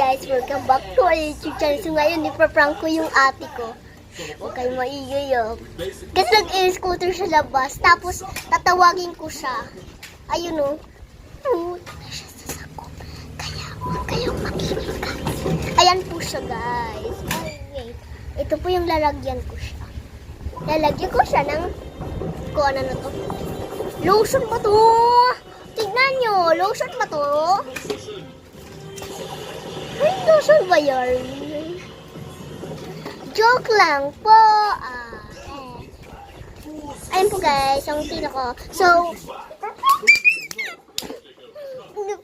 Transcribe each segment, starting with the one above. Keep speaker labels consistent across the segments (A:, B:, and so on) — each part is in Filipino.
A: guys, welcome back to our YouTube channel. So ngayon, ipaprank ko yung ate ko. Huwag kayong maingay kasi nag-e-scooter sa labas. Tapos, tatawagin ko siya. Ayun o. Tala siya sa sakop. Kaya, huwag kayong makinig guys. Ayan po siya guys. Ay, wait. Ito po yung lalagyan ko siya. Lalagyan ko siya ng, kung ano na to. Lotion ba to? Tignan nyo. Lotion ba to? Ay, lotion ba yan? Joke lang po. Ayun po guys, ang tino ko. So,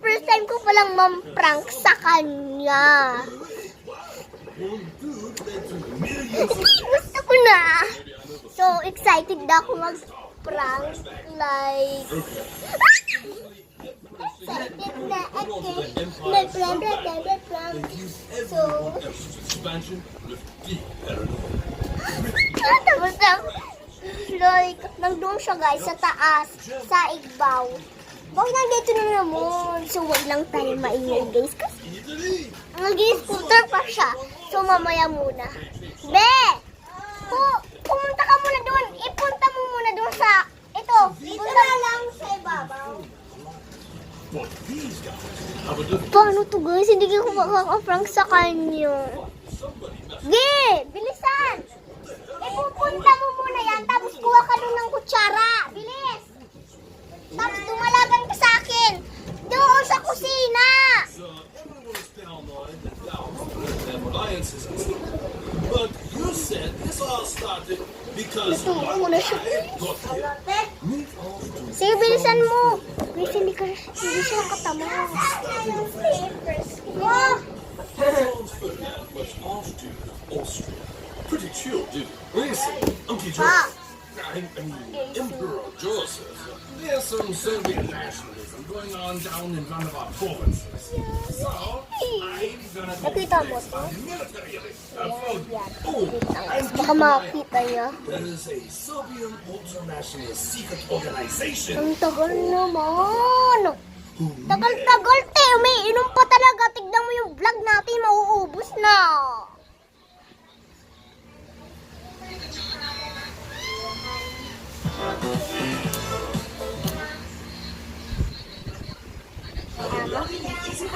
A: first time ko palang mam-prank sa kanya. Gusto ko na. So, excited na ako mag-prank. Like, excited na ako. Mag-prank. So, tapos like, nandun siya guys, sa taas, sa igbaw. Bakit nandito na naman? So, wag lang tayo maingay guys. Kasi, nag-scooter pa siya. So, mamaya muna. Be! Pumunta ka muna doon. Ipunta mo muna doon sa, ito. Punta lang sa ibabaw. Paano to guys? Hindi ko makaka-prank sa kanya. Be! Bilisan! Ipupunta mo muna yan, tapos kuha ka doon ng kutsara. Bilis! Tapos dumalagan ka sa akin. Doon sa kusina. Ito, muna siya. Sige, bilisan mo. Guys, hindi siya nakatama.
B: Pretty chill, dude. Listen, Uncle Joseph. I mean, Emperor Joseph. There's some Soviet nationalism going on down in one of our provinces. So, I'm gonna go
A: Nakita mo to?
B: military
A: Baka makakita niya.
B: There is a Serbian ultranationalist secret organization.
A: Ang tagal naman. Tagal-tagal, te. Umiinom pa talaga. Tignan mo yung vlog natin. Mauubos na.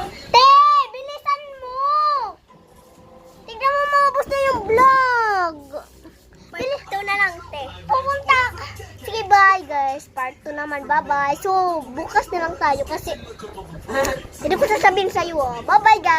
A: Te! Bilisan mo! Tignan mo, maubos na yung vlog. Ito na lang, te. Pumunta. Sige, bye guys. Part 2 naman. Bye-bye. So, bukas na lang tayo kasi hindi ko sasabihin sa'yo. Bye-bye guys.